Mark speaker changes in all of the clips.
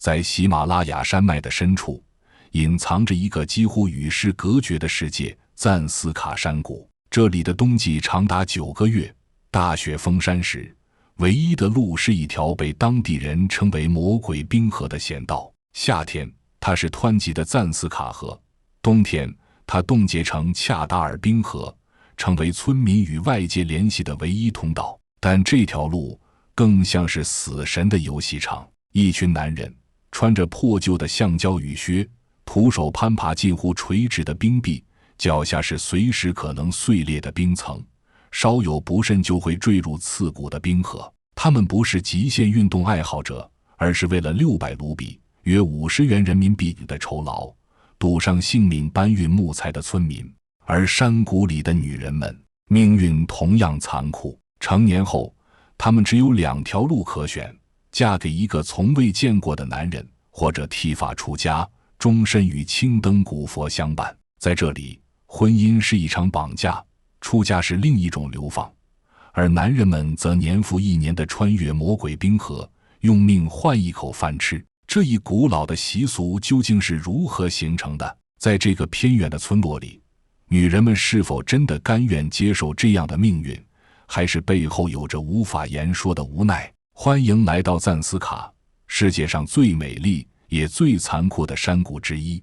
Speaker 1: 在喜马拉雅山脉的深处，隐藏着一个几乎与世隔绝的世界——赞斯卡山谷。这里的冬季长达9个月，大雪封山时，唯一的路是一条被当地人称为魔鬼冰河的险道。夏天，它是湍急的赞斯卡河；冬天，它冻结成恰达尔冰河，成为村民与外界联系的唯一通道。但这条路更像是死神的游戏场。一群男人穿着破旧的橡胶雨靴，徒手攀爬近乎垂直的冰壁，脚下是随时可能碎裂的冰层，稍有不慎就会坠入刺骨的冰河。他们不是极限运动爱好者，而是为了600卢比（约50元人民币）的酬劳，赌上性命搬运木材的村民。而山谷里的女人们命运同样残酷。成年后，她们只有2条路可选：嫁给一个从未见过的男人，或者剃发出家，终身与青灯古佛相伴。在这里，婚姻是一场绑架，出家是另一种流放，而男人们则年复一年地穿越魔鬼冰河，用命换一口饭吃。这一古老的习俗究竟是如何形成的？在这个偏远的村落里，女人们是否真的甘愿接受这样的命运，还是背后有着无法言说的无奈？欢迎来到赞斯卡，世界上最美丽也最残酷的山谷之一。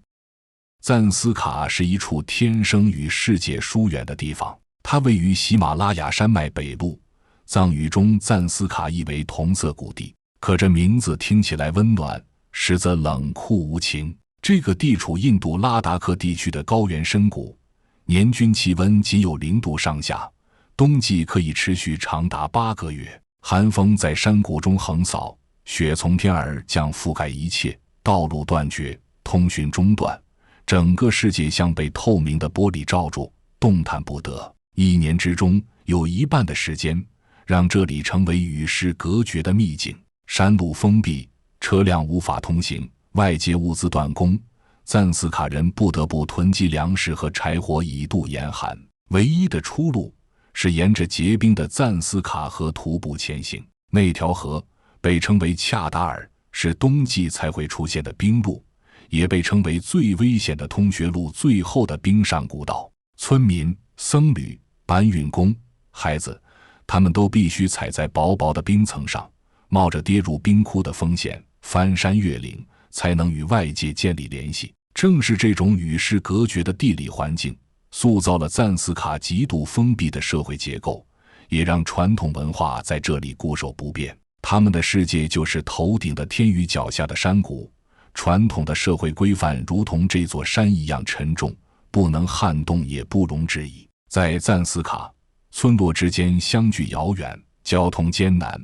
Speaker 1: 赞斯卡是一处天生与世界疏远的地方，它位于喜马拉雅山脉北部，藏语中赞斯卡意为同色谷地，可这名字听起来温暖，实则冷酷无情。这个地处印度拉达克地区的高原深谷，年均气温仅有0度上下，冬季可以持续长达8个月。寒风在山谷中横扫，雪从天而降，覆盖一切，道路断绝，通讯中断，整个世界像被透明的玻璃罩住，动弹不得。1年之中有1半的时间，让这里成为与世隔绝的秘境。山路封闭，车辆无法通行，外界物资断供，赞斯卡人不得不囤积粮食和柴火以度严寒。唯一的出路是沿着结冰的赞斯卡河徒步前行。那条河被称为恰达尔，是冬季才会出现的冰路，也被称为最危险的通学路最后的冰上古道。村民、僧侣、搬运工、孩子，他们都必须踩在薄薄的冰层上，冒着跌入冰窟的风险，翻山越岭，才能与外界建立联系。正是这种与世隔绝的地理环境，塑造了赞斯卡极度封闭的社会结构，也让传统文化在这里固守不变。他们的世界就是头顶的天与脚下的山谷，传统的社会规范如同这座山一样沉重，不能撼动也不容置疑。在赞斯卡，村落之间相距遥远，交通艰难，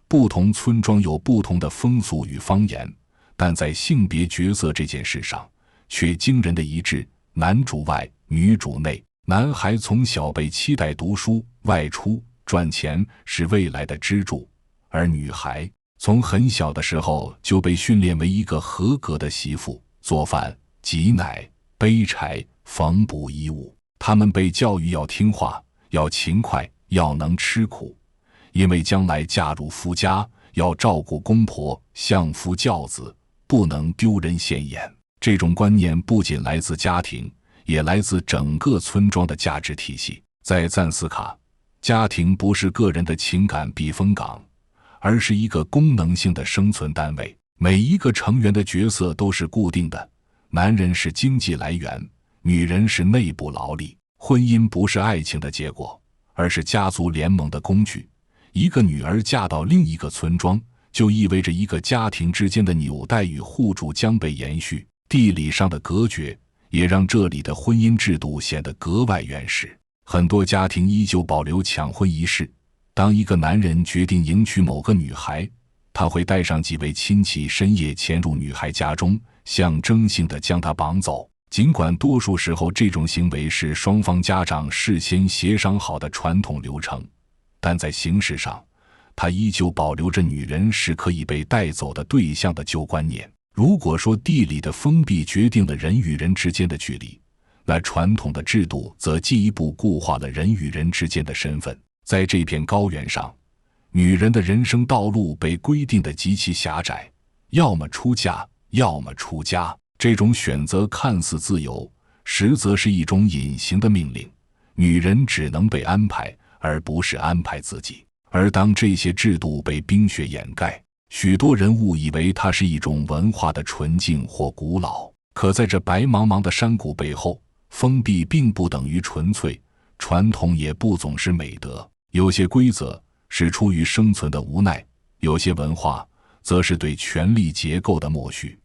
Speaker 1: 不同村庄有不同的风俗与方言，但在性别角色这件事上却惊人的一致，男主外，女主内。男孩从小被期待读书、外出赚钱是未来的支柱，而女孩从很小的时候就被训练为一个合格的媳妇，做饭、挤奶、背柴、缝补衣物。她们被教育要听话，要勤快，要能吃苦，因为将来嫁入夫家，要照顾公婆，相夫教子，不能丢人现眼。这种观念不仅来自家庭，也来自整个村庄的价值体系。在赞斯卡，家庭不是个人的情感避风港，而是一个功能性的生存单位。每一个成员的角色都是固定的，男人是经济来源，女人是内部劳力。婚姻不是爱情的结果，而是家族联盟的工具。一个女儿嫁到另一个村庄，就意味着一个家庭之间的纽带与互助将被延续。地理上的隔绝也让这里的婚姻制度显得格外原始。很多家庭依旧保留抢婚仪式，当一个男人决定迎娶某个女孩，他会带上几位亲戚深夜潜入女孩家中，象征性地将她绑走。尽管多数时候这种行为是双方家长事先协商好的传统流程，但在形式上，它依旧保留着女人是可以被带走的对象的旧观念。如果说地理的封闭决定了人与人之间的距离，那传统的制度则进一步固化了人与人之间的身份。在这片高原上，女人的人生道路被规定得极其狭窄，要么出嫁，要么出家。这种选择看似自由，实则是一种隐形的命令，女人只能被安排，而不是安排自己。而当这些制度被冰雪掩盖，许多人误以为它是一种文化的纯净或古老。可在这白茫茫的山谷背后，封闭并不等于纯粹，传统也不总是美德。有些规则是出于生存的无奈，有些文化则是对权力结构的默许。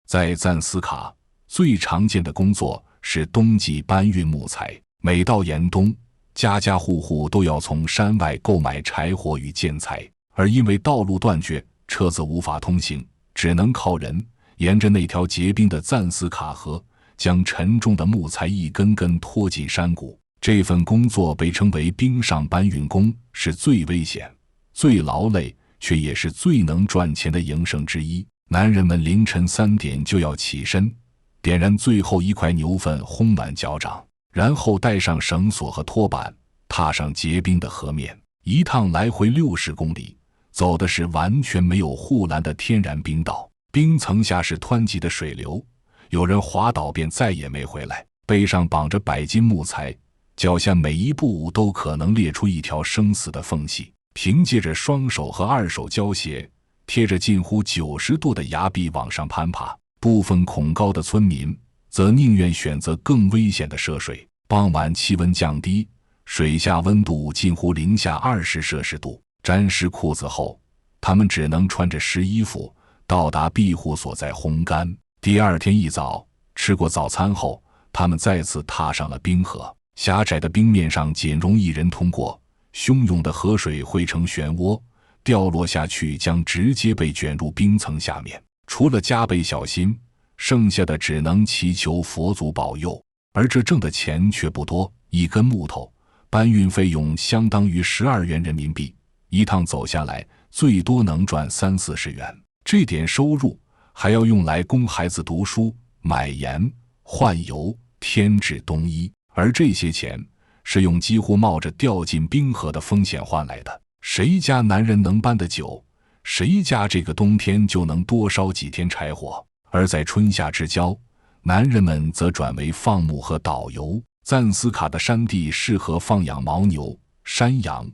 Speaker 1: 在赞斯卡，最常见的工作是冬季搬运木材。每到严冬，家家户户都要从山外购买柴火与建材，而因为道路断绝，车子无法通行，只能靠人沿着那条结冰的赞斯卡河，将沉重的木材一根根拖进山谷。这份工作被称为冰上搬运工，是最危险、最劳累，却也是最能赚钱的营生之一。男人们凌晨3点就要起身，点燃最后一块牛粪烘暖脚掌，然后带上绳索和拖板，踏上结冰的河面。一趟来回60公里，走的是完全没有护栏的天然冰道，冰层下是湍急的水流，有人滑倒便再也没回来。背上绑着100斤木材，脚下每一步都可能裂出一条生死的缝隙。凭借着双手和2手胶鞋，贴着近乎90度的崖壁往上攀爬。部分恐高的村民则宁愿选择更危险的涉水。傍晚气温降低，水下温度近乎零下20摄氏度。沾湿裤子后，他们只能穿着湿衣服到达庇护所再烘干。第二天一早，吃过早餐后，他们再次踏上了冰河。狭窄的冰面上仅容一人通过，汹涌的河水汇成漩涡，掉落下去将直接被卷入冰层下面。除了加倍小心，剩下的只能祈求佛祖保佑。而这挣的钱却不多，一根木头搬运费用相当于12元人民币，一趟走下来最多能赚30-40元。这点收入还要用来供孩子读书、买盐、换油、添置冬衣，而这些钱是用几乎冒着掉进冰河的风险换来的。谁家男人能搬得久，谁家这个冬天就能多烧几天柴火。而在春夏之交，男人们则转为放牧和导游。赞斯卡的山地适合放养牦牛、山羊，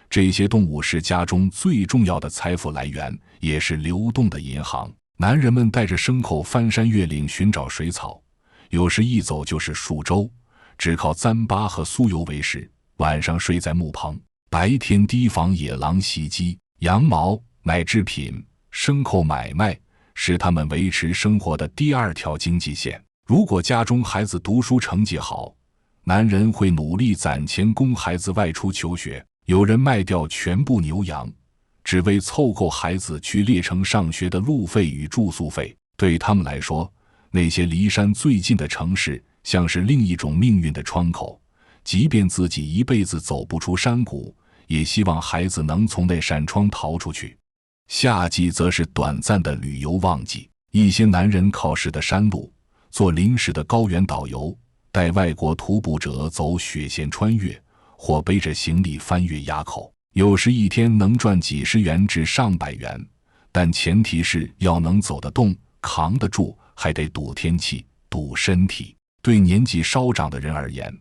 Speaker 1: 这些动物是家中最重要的财富来源，也是流动的银行。男人们带着牲口翻山越岭寻找水草，有时一走就是数周，只靠糌粑和酥油为食，晚上睡在木棚，白天提防野狼袭击。羊毛、奶制品、牲口买卖是他们维持生活的第2条经济线。如果家中孩子读书成绩好，男人会努力攒钱供孩子外出求学。有人卖掉全部牛羊，只为凑够孩子去列城上学的路费与住宿费。对他们来说，那些离山最近的城市像是另一种命运的窗口，即便自己一辈子走不出山谷，也希望孩子能从那扇窗逃出去。夏季则是短暂的旅游旺季，一些男人靠实的山路，做临时的高原导游，带外国徒步者走雪线穿越，或背着行李翻越垭口。有时一天能赚几十元至上百元，但前提是要能走得动、扛得住，还得赌天气、赌身体。对年纪稍长的人而言，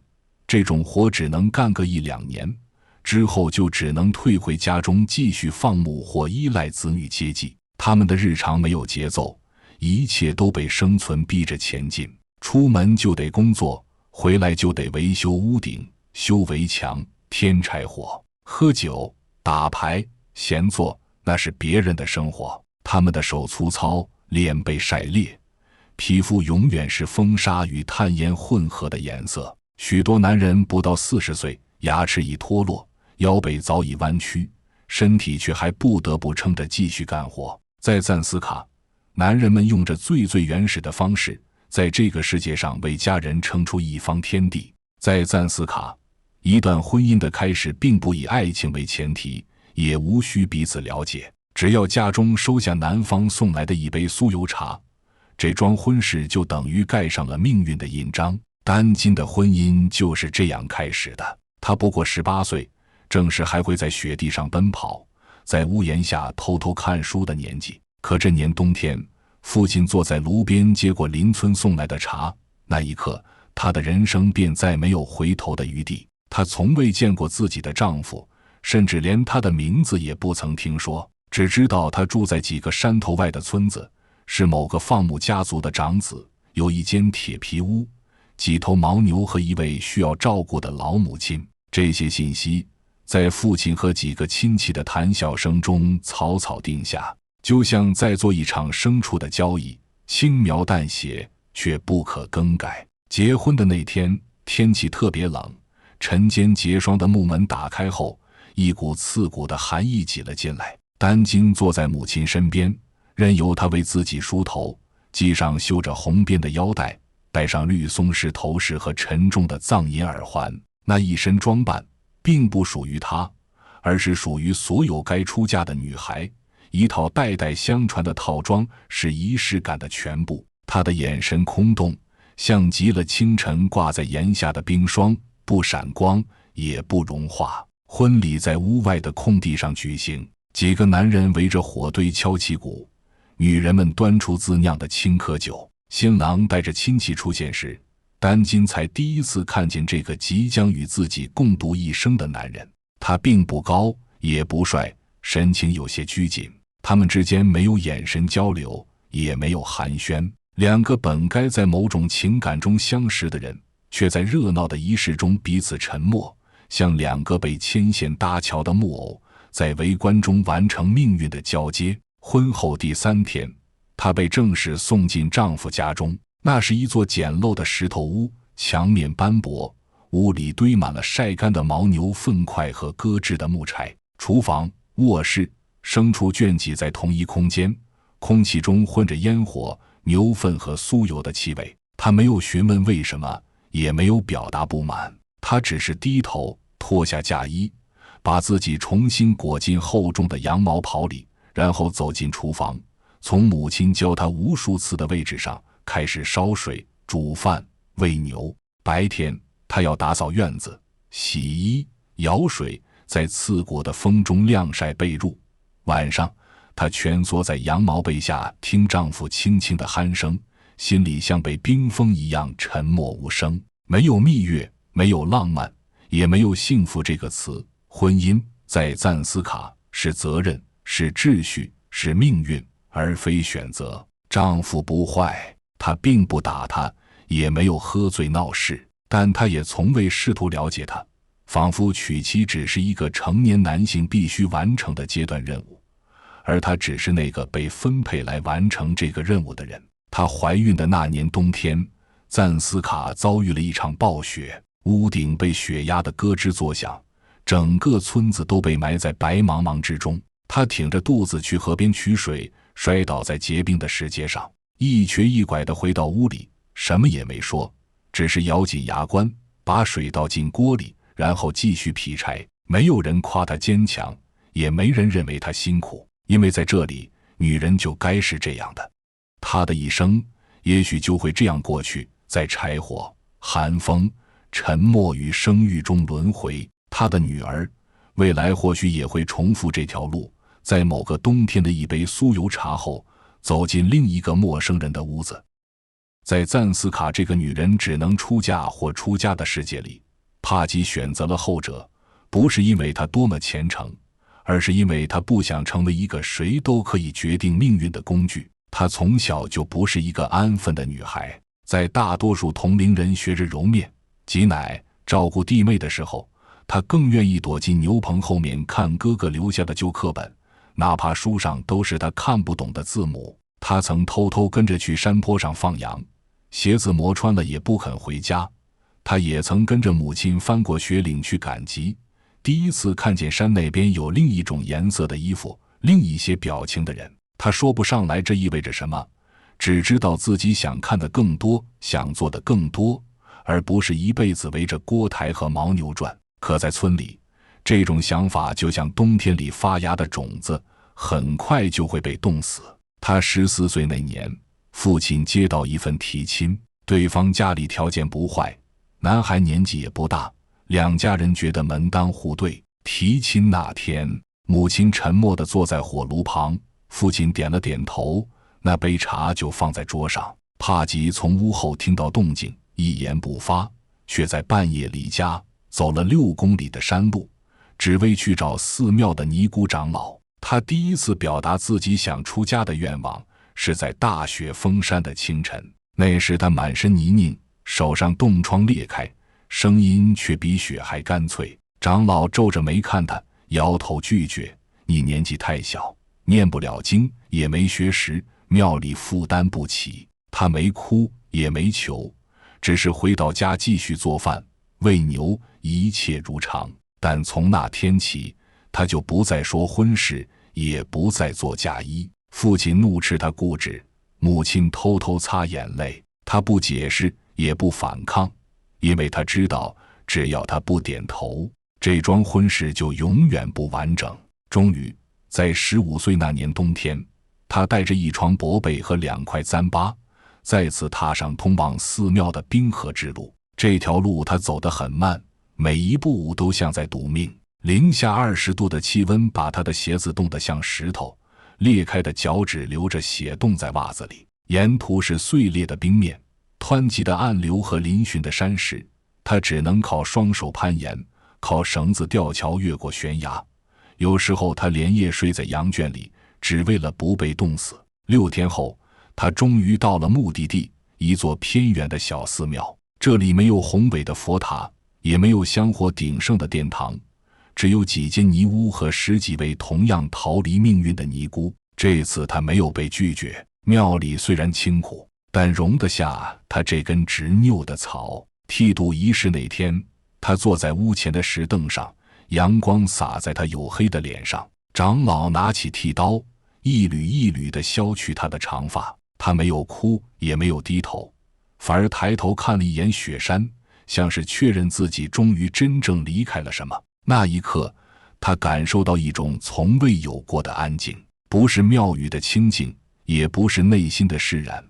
Speaker 1: 这种活只能干个1-2年，之后就只能退回家中继续放牧或依赖子女接济。他们的日常没有节奏，一切都被生存逼着前进。出门就得工作，回来就得维修屋顶、修围墙、添柴火。喝酒、打牌、闲坐，那是别人的生活。他们的手粗糙，脸被晒裂，皮肤永远是风沙与炭烟混合的颜色。许多男人不到40岁，牙齿已脱落，腰背早已弯曲，身体却还不得不撑着继续干活。在赞斯卡，男人们用着最原始的方式，在这个世界上为家人撑出一方天地。在赞斯卡，一段婚姻的开始并不以爱情为前提，也无需彼此了解，只要家中收下男方送来的一杯酥油茶，这桩婚事就等于盖上了命运的印章。丹金的婚姻就是这样开始的。他不过18岁，正是还会在雪地上奔跑，在屋檐下偷偷看书的年纪。可这年冬天，父亲坐在炉边接过邻村送来的茶，那一刻，她的人生便再没有回头的余地。她从未见过自己的丈夫，甚至连他的名字也不曾听说，只知道他住在几个山头外的村子，是某个放牧家族的长子，有一间铁皮屋，几头牦牛和一位需要照顾的老母亲。这些信息在父亲和几个亲戚的谈笑声中草草定下，就像在做一场牲畜的交易，轻描淡写，却不可更改。结婚的那天，天气特别冷，晨间结霜的木门打开后，一股刺骨的寒意挤了进来。丹晶坐在母亲身边，任由她为自己梳头，系上绣着红边的腰带，戴上绿松石头饰和沉重的藏银耳环。那一身装扮并不属于她，而是属于所有该出嫁的女孩，一套代代相传的套装，是仪式感的全部。她的眼神空洞，像极了清晨挂在檐下的冰霜，不闪光也不融化。婚礼在屋外的空地上举行，几个男人围着火堆敲起鼓，女人们端出自酿的青稞酒。新郎带着亲戚出现时，丹晶才第一次看见这个即将与自己共度一生的男人。他并不高也不帅，神情有些拘谨，他们之间没有眼神交流，也没有寒暄。两个本该在某种情感中相识的人，却在热闹的仪式中彼此沉默，像两个被牵线搭桥的木偶，在围观中完成命运的交接。婚后第3天，她被正式送进丈夫家中。那是一座简陋的石头屋，墙面斑驳，屋里堆满了晒干的牦牛粪块和搁置的木柴。厨房、卧室、牲畜圈挤在同一空间，空气中混着烟火、牛粪和酥油的气味。她没有询问为什么，也没有表达不满，她只是低头脱下嫁衣，把自己重新裹进厚重的羊毛袍里，然后走进厨房，从母亲教她无数次的位置上开始烧水、煮饭、喂牛。白天，她要打扫院子、洗衣、舀水，在刺骨的风中晾晒被褥。晚上，她蜷缩在羊毛被下，听丈夫轻轻的鼾声，心里像被冰封一样沉默无声。没有蜜月，没有浪漫，也没有幸福这个词。婚姻在赞斯卡是责任，是秩序，是命运，而非选择。丈夫不坏，他并不打她，也没有喝醉闹事，但他也从未试图了解她，仿佛娶妻只是一个成年男性必须完成的阶段任务，而她只是那个被分配来完成这个任务的人。她怀孕的那年冬天，赞斯卡遭遇了一场暴雪，屋顶被雪压得咯吱作响，整个村子都被埋在白茫茫之中。她挺着肚子去河边取水，摔倒在结冰的石阶上，一瘸一拐地回到屋里，什么也没说，只是咬紧牙关，把水倒进锅里，然后继续劈柴。没有人夸她坚强，也没人认为她辛苦，因为在这里，女人就该是这样的。她的一生也许就会这样过去，在柴火、寒风、沉默与生育中轮回。她的女儿未来或许也会重复这条路，在某个冬天的一杯酥油茶后，走进另一个陌生人的屋子。在赞斯卡这个女人只能出嫁或出家的世界里，帕吉选择了后者，不是因为她多么虔诚，而是因为她不想成为一个谁都可以决定命运的工具。她从小就不是一个安分的女孩，在大多数同龄人学着揉面、挤奶、照顾弟妹的时候，她更愿意躲进牛棚后面看哥哥留下的旧课本，哪怕书上都是她看不懂的字母。她曾偷偷跟着去山坡上放羊，鞋子磨穿了也不肯回家。她也曾跟着母亲翻过雪岭去赶集，第一次看见山那边有另一种颜色的衣服，另一些表情的人。她说不上来这意味着什么，只知道自己想看的更多，想做的更多，而不是一辈子围着锅台和牦牛转。可在村里，这种想法就像冬天里发芽的种子，很快就会被冻死。她14岁那年，父亲接到一份提亲，对方家里条件不坏，男孩年纪也不大，两家人觉得门当户对。提亲那天，母亲沉默地坐在火炉旁，父亲点了点头，那杯茶就放在桌上。帕吉从屋后听到动静，一言不发，却在半夜离家，走了6公里的山路，只为去找寺庙的尼姑长老。他第一次表达自己想出家的愿望，是在大雪封山的清晨。那时他满身泥泞，手上冻疮裂开，声音却比雪还干脆。长老皱着眉看他，摇头拒绝：“你年纪太小，念不了经，也没学识，庙里负担不起。”他没哭也没求，只是回到家继续做饭喂牛，一切如常。但从那天起，他就不再说婚事，也不再做嫁衣。父亲怒斥他固执，母亲偷偷擦眼泪。他不解释，也不反抗，因为他知道，只要他不点头，这桩婚事就永远不完整。终于，在15岁那年冬天，他带着一床薄被和2块糌粑，再次踏上通往寺庙的冰河之路。这条路他走得很慢，每一步都像在赌命。零下20度的气温把他的鞋子冻得像石头，裂开的脚趾流着血冻在袜子里。沿途是碎裂的冰面，湍急的暗流和嶙峋的山石，他只能靠双手攀岩，靠绳子吊桥越过悬崖。有时候他连夜睡在羊圈里，只为了不被冻死。6天后，他终于到了目的地，一座偏远的小寺庙。这里没有宏伟的佛塔，也没有香火鼎盛的殿堂，只有几间泥屋和10几位同样逃离命运的尼姑。这次他没有被拒绝，庙里虽然清苦，但容得下他这根执拗的草。剃度仪式那天，他坐在屋前的石凳上，阳光洒在他黝黑的脸上。长老拿起剃刀，一缕一缕地削去他的长发。他没有哭，也没有低头，反而抬头看了一眼雪山，像是确认自己终于真正离开了什么。那一刻，他感受到一种从未有过的安静，不是庙宇的清静，也不是内心的释然，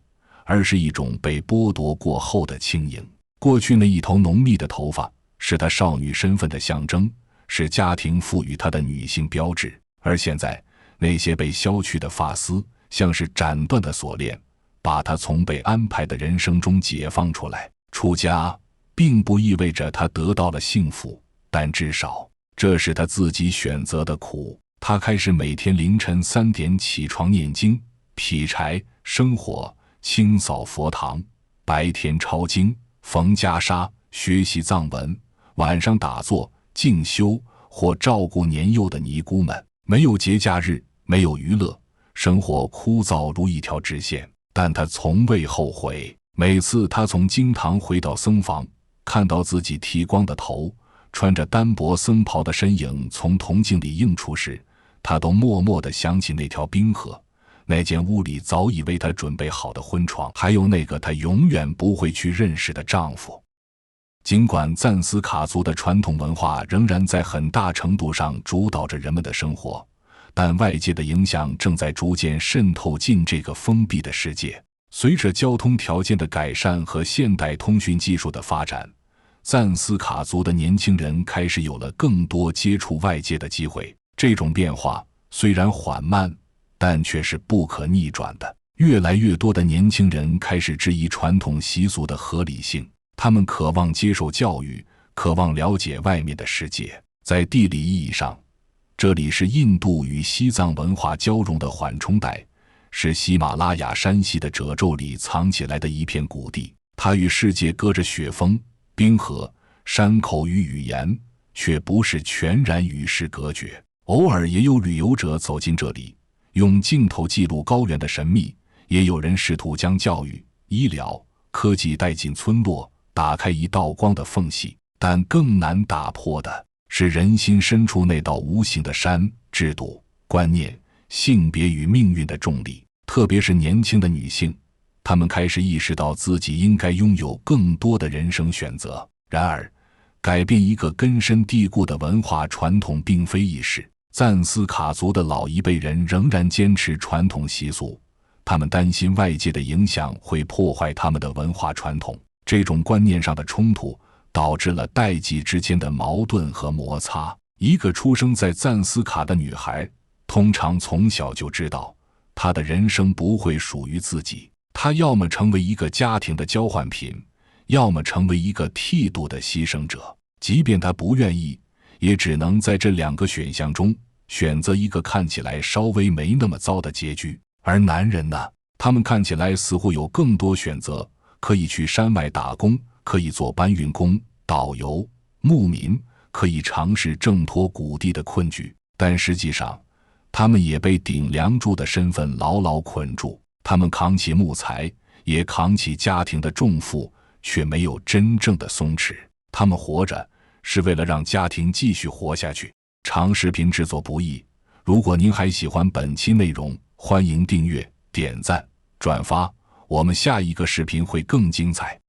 Speaker 1: 而是一种被剥夺过后的轻盈。过去那一头浓密的头发，是她少女身份的象征，是家庭赋予她的女性标志。而现在，那些被削去的发丝，像是斩断的锁链，把她从被安排的人生中解放出来。出家并不意味着她得到了幸福，但至少这是她自己选择的苦。她开始每天凌晨3点起床念经、劈柴、生火、清扫佛堂，白天抄经、缝袈裟、学习藏文，晚上打坐、静修或照顾年幼的尼姑们。没有节假日，没有娱乐，生活枯燥如一条直线，但他从未后悔。每次他从经堂回到僧房，看到自己剃光的头，穿着单薄僧袍的身影从铜镜里映出时，他都默默地想起那条冰河，那间屋里早已为他准备好的婚床，还有那个他永远不会去认识的丈夫。尽管赞斯卡族的传统文化仍然在很大程度上主导着人们的生活，但外界的影响正在逐渐渗透进这个封闭的世界。随着交通条件的改善和现代通讯技术的发展，赞斯卡族的年轻人开始有了更多接触外界的机会。这种变化虽然缓慢，但却是不可逆转的。越来越多的年轻人开始质疑传统习俗的合理性，他们渴望接受教育，渴望了解外面的世界。在地理意义上，这里是印度与西藏文化交融的缓冲带，是喜马拉雅山系的褶皱里藏起来的一片谷地。它与世界隔着雪峰、冰河、山口与语言，却不是全然与世隔绝。偶尔也有旅游者走进这里，用镜头记录高原的神秘，也有人试图将教育、医疗、科技带进村落，打开一道光的缝隙。但更难打破的是人心深处那道无形的山，制度、观念、性别与命运的重力。特别是年轻的女性，她们开始意识到自己应该拥有更多的人生选择。然而，改变一个根深蒂固的文化传统并非易事。赞斯卡族的老一辈人仍然坚持传统习俗，他们担心外界的影响会破坏他们的文化传统。这种观念上的冲突导致了代际之间的矛盾和摩擦。一个出生在赞斯卡的女孩，通常从小就知道他的人生不会属于自己，他要么成为一个家庭的交换品，要么成为一个剃度的牺牲者。即便他不愿意，也只能在这2个选项中选择一个看起来稍微没那么糟的结局。而男人呢？他们看起来似乎有更多选择，可以去山外打工，可以做搬运工、导游、牧民，可以尝试挣脱谷地的困局。但实际上，他们也被顶梁柱的身份牢牢捆住。他们扛起木材，也扛起家庭的重负，却没有真正的松弛。他们活着是为了让家庭继续活下去。长视频制作不易，如果您还喜欢本期内容，欢迎订阅、点赞、转发，我们下一个视频会更精彩。